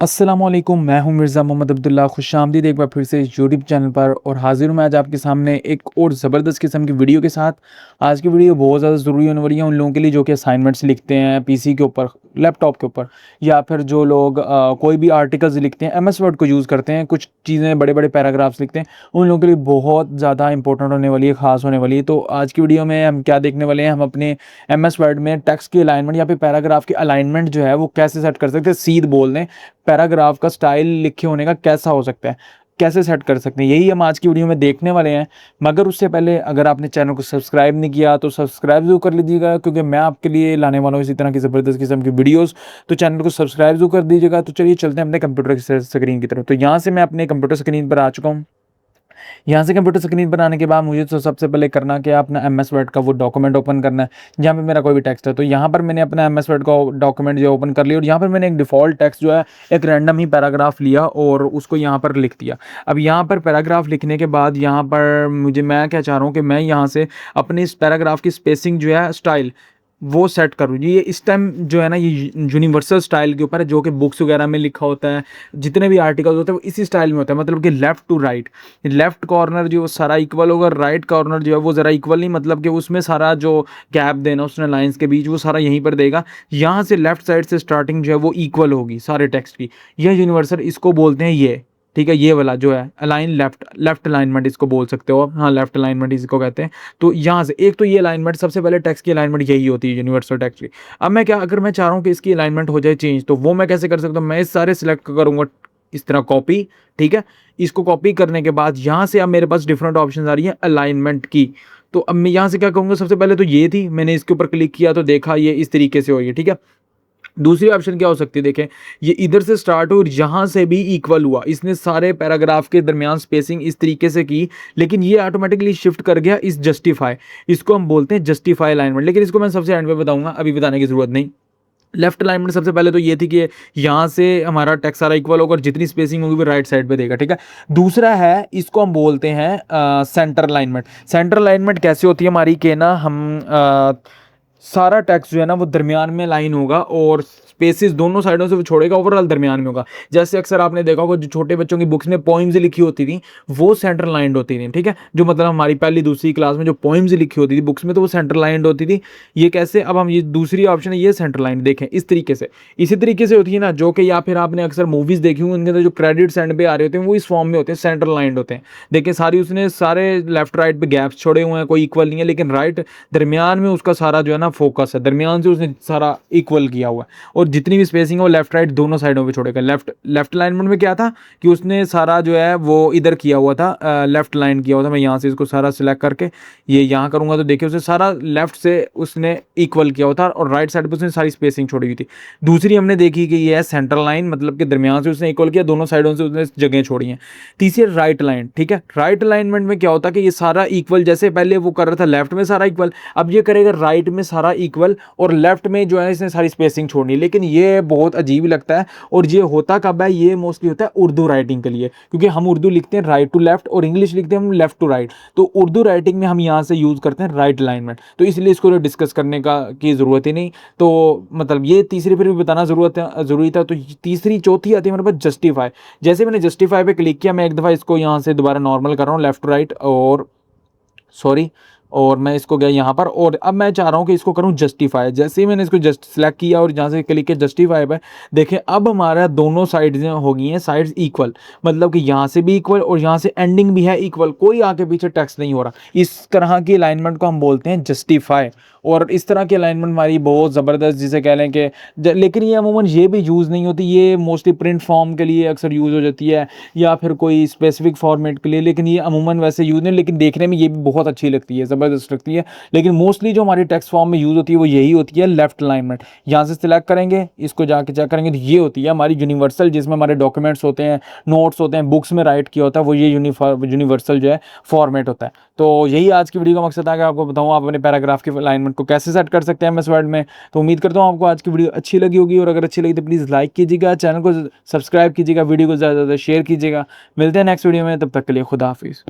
अस्सलामुअलैकुम, मैं हूं मिर्ज़ा मोहम्मद अब्दुल्ला। खुशामदीद एक बार फिर से इस यूट्यूब चैनल पर और हाज़िर हूं मैं आज आपके सामने एक और ज़बरदस्त किस्म की वीडियो के साथ। आज की वीडियो बहुत ज़्यादा ज़रूरी होने वाली है उन लोगों के लिए जो कि असाइनमेंट्स लिखते हैं पीसी के ऊपर, लैपटॉप के ऊपर, या फिर जो लोग कोई भी आर्टिकल्स लिखते हैं, एमएस वर्ड को यूज़ करते हैं, कुछ चीज़ें बड़े-बड़े पैराग्राफ्स लिखते हैं, उन लोगों के लिए बहुत ज़्यादा इंपॉर्टेंट होने वाली है, ख़ास होने वाली है। तो आज की वीडियो में हम क्या देखने वाले हैं, हम अपने एमएस वर्ड में टेक्स्ट की अलाइनमेंट या फिर पैराग्राफ की अलाइनमेंट जो है वो कैसे सेट कर सकते हैं। सीध बोल दें, पैराग्राफ का स्टाइल लिखे होने का कैसा हो सकता है, कैसे सेट कर सकते हैं, यही हम आज की वीडियो में देखने वाले हैं। मगर उससे पहले अगर आपने चैनल को सब्सक्राइब नहीं किया तो सब्सक्राइब जरूर कर लीजिएगा, क्योंकि मैं आपके लिए लाने वाला हूँ इसी तरह की ज़बरदस्त किस्म की वीडियोस। तो चैनल को सब्सक्राइब जरूर कर दीजिएगा। तो चलिए चलते हैं अपने कंप्यूटर की स्क्रीन की तरफ। तो यहाँ से मैं अपने कंप्यूटर स्क्रीन पर आ चुका हूँ। यहाँ से कंप्यूटर स्क्रीन पर आने के बाद मुझे तो सबसे पहले करना क्या, अपना एमएस वर्ड का वो डॉक्यूमेंट ओपन करना है जहाँ पे मेरा कोई भी टेक्स्ट है। तो यहाँ पर मैंने अपना एमएस वर्ड का डॉक्यूमेंट जो ओपन कर लिया और यहाँ पर मैंने एक डिफ़ॉल्ट टेक्स्ट जो है, एक रैंडम ही पैराग्राफ लिया और उसको यहाँ पर लिख दिया। अब यहाँ पर पैराग्राफ लिखने के बाद यहाँ पर मैं क्या चाह रहा हूँ कि मैं यहाँ से अपनी इस पैराग्राफ की स्पेसिंग जो है, स्टाइल वो सेट करूँ। ये इस टाइम जो है ना, ये यूनिवर्सल स्टाइल के ऊपर है, जो कि बुक्स वगैरह में लिखा होता है, जितने भी आर्टिकल्स होते हैं वो इसी स्टाइल में होता है। मतलब कि left to right, left corner जो सारा इक्वल होगा, राइट कॉर्नर जो है वो ज़रा इक्वल नहीं, मतलब कि उसमें सारा जो गैप देना उसने लाइंस के बीच वो सारा यहीं पर देगा। यहाँ से लेफ़्ट साइड से स्टार्टिंग जो है वो इक्वल होगी सारे टेक्स्ट की। यह यूनिवर्सल, इसको बोलते हैं ये, ठीक है, ये वाला जो है अलाइन, लेफ्ट अलाइनमेंट इसको बोल सकते हो आप। हाँ, लेफ्ट अलाइनमेंट इसको कहते हैं। तो यहाँ से एक तो ये अलाइनमेंट, सबसे पहले टेक्स्ट की अलाइनमेंट यही होती है यूनिवर्सल टेक्स्ट की। अब मैं क्या, अगर मैं चाह रहा हूँ कि इसकी अलाइनमेंट हो जाए चेंज, तो वो मैं कैसे कर सकता हूँ, मैं इस सारे सिलेक्ट करूँगा इस तरह, कॉपी, ठीक है। इसको कॉपी करने के बाद यहाँ से अब मेरे पास डिफरेंट ऑप्शन आ रही है अलाइनमेंट की। तो अब मैं यहाँ से क्या करूँगा, सबसे पहले तो ये थी, मैंने इसके ऊपर क्लिक किया तो देखा ये इस तरीके से हो गई, ठीक है। दूसरी ऑप्शन क्या हो सकती है, देखें, ये इधर से स्टार्ट हो और यहाँ से भी इक्वल हुआ, इसने सारे पैराग्राफ के दरमियान स्पेसिंग इस तरीके से की, लेकिन ये ऑटोमेटिकली शिफ्ट कर गया इस जस्टिफाई, इसको हम बोलते हैं जस्टिफाई अलाइनमेंट। लेकिन इसको मैं सबसे एंड में बताऊंगा, अभी बताने की जरूरत नहीं। लेफ्ट अलाइनमेंट सबसे पहले तो ये थी कि यहाँ से हमारा टेक्स्ट सारा इक्वल होगा और जितनी स्पेसिंग होगी वो राइट साइड पे देगा, ठीक है। दूसरा है, इसको हम बोलते हैं सेंटर अलाइनमेंट। सेंटर अलाइनमेंट कैसे होती है हमारी, के ना हम सारा टेक्स्ट जो है ना वो दरमियान में लाइन होगा और स्पेसिस दोनों साइडों से वो छोड़ेगा, ओवरऑल दरमियान में होगा। जैसे अक्सर आपने देखा होगा जो छोटे बच्चों की बुक्स में पोइम्स लिखी होती थी वो सेंटर लाइंड होती थी, ठीक है। जो मतलब हमारी पहली दूसरी क्लास में जो पोइम्स लिखी होती थी बुक्स में, तो वो सेंटर लाइंड होती थी। ये कैसे, अब हम ये दूसरी ऑप्शन है, ये सेंटर लाइन देखें इस तरीके से, इसी तरीके से होती है ना, जो कि या फिर आपने अक्सर मूवीज़ देखी होंगी, उनके अंदर जो क्रेडिट्स एंड पे आ रहे होते हैं वो इस फॉर्म में होते हैं, सेंटर लाइंड होते हैं। देखिए सारी उसने सारे लेफ्ट राइट पे गैप्स छोड़े हुए हैं, कोई इक्वल नहीं है, लेकिन राइट दरमियान में उसका सारा जो है ना फोकस है, दरमियान से उसने सारा इक्वल किया हुआ है और जितनी भी स्पेसिंग है वो लेफ्ट राइट दोनों साइडों पे छोड़ेगा। लेफ्ट अलाइनमेंट में क्या था कि उसने सारा जो है वो इधर किया हुआ था, लेफ्ट लाइन किया हुआ था। मैं यहाँ से इसको सारा सिलेक्ट करके ये यहाँ करूँगा तो देखिए उसने सारा लेफ्ट से उसने इक्वल किया हुआ था और राइट साइड पर उसने सारी स्पेसिंग छोड़ी हुई थी। दूसरी हमने देखी कि ये है सेंटर लाइन, मतलब कि दरमियान से उसने इक्वल किया, दोनों साइडों से उसने जगह छोड़ी हैं। तीसरी राइट लाइन, ठीक है। राइट अलाइनमेंट में क्या होता है कि ये सारा इक्वल, जैसे पहले वो कर रहा था लेफ्ट में सारा इक्वल, अब ये करेगा राइट में सारा इक्वल और लेफ्ट में जो है इसने सारी स्पेसिंग छोड़नी। लेकिन ये बहुत अजीब लगता है और ये होता कब है, ये मोस्टली होता है उर्दू राइटिंग के लिए, क्योंकि हम उर्दू लिखते हैं राइट टू लेफ्ट और इंग्लिश लिखते हैं हम लेफ्ट टू राइट। तो उर्दू राइटिंग में हम यहाँ से यूज़ करते हैं राइट अलाइनमेंट, तो इसलिए इसको डिस्कस करने की ज़रूरत ही नहीं। तो मतलब ये तीसरी फिर भी बताना ज़रूरी था। तो तीसरी चौथी आती है हमारे पास जस्टिफाई। जैसे मैंने जस्टिफाई पे क्लिक किया, मैं एक दफ़ा इसको यहाँ से दोबारा नॉर्मल कर रहा हूँ, लेफ्ट टू राइट, और सॉरी, और मैं इसको गया यहाँ पर और अब मैं चाह रहा हूँ कि इसको करूँ जस्टिफाई। जैसे ही मैंने इसको जस्ट सेलेक्ट किया और जहाँ से क्लिक किया जस्टिफाई पे, देखें अब हमारा दोनों साइड्स हो गई हैं, साइड्स इक्वल, मतलब कि यहाँ से भी इक्वल और यहाँ से एंडिंग भी है इक्वल, कोई आगे पीछे टेक्स्ट नहीं हो रहा। इस तरह की अलाइनमेंट को हम बोलते हैं जस्टिफाई। और इस तरह की अलाइनमेंट हमारी बहुत ज़बरदस्त, जिसे कह लें कि लेकिन ये अमूमन ये भी यूज़ नहीं होती, ये मोस्टली प्रिंट फॉर्म के लिए अक्सर यूज़ हो जाती है या फिर कोई स्पेसिफिक फॉर्मेट के लिए, लेकिन ये अमूमन वैसे यूज़ नहीं, लेकिन देखने में ये भी बहुत अच्छी लगती है, ज़बरदस्त लगती है। लेकिन मोस्टली जो हमारी टेक्स्ट फॉर्म में यूज़ होती है वो यही होती है, लेफ्ट अलाइनमेंट। यहाँ से सिलेक्ट करेंगे, इसको जाके चेक करेंगे तो ये होती है हमारी यूनिवर्सल, जिसमें हमारे डॉक्यूमेंट्स होते हैं, नोट्स होते हैं, बुक्स में राइट किया होता है, वो ये यूनिवर्सल जो है फॉर्मेट होता है। तो यही आज की वीडियो का मकसद है कि आपको बताऊँ आप अपने पैराग्राफ की अलाइनमेंट को कैसे सेट कर सकते हैं एमएस वर्ड में। तो उम्मीद करता हूँ आपको आज की वीडियो अच्छी लगी होगी, और अगर अच्छी लगी तो प्लीज़ लाइक कीजिएगा, चैनल को सब्सक्राइब कीजिएगा, वीडियो को ज़्यादा से ज़्यादा शेयर कीजिएगा। मिलते हैं नेक्स्ट वीडियो में, तब तक के लिए खुदा हाफिज़।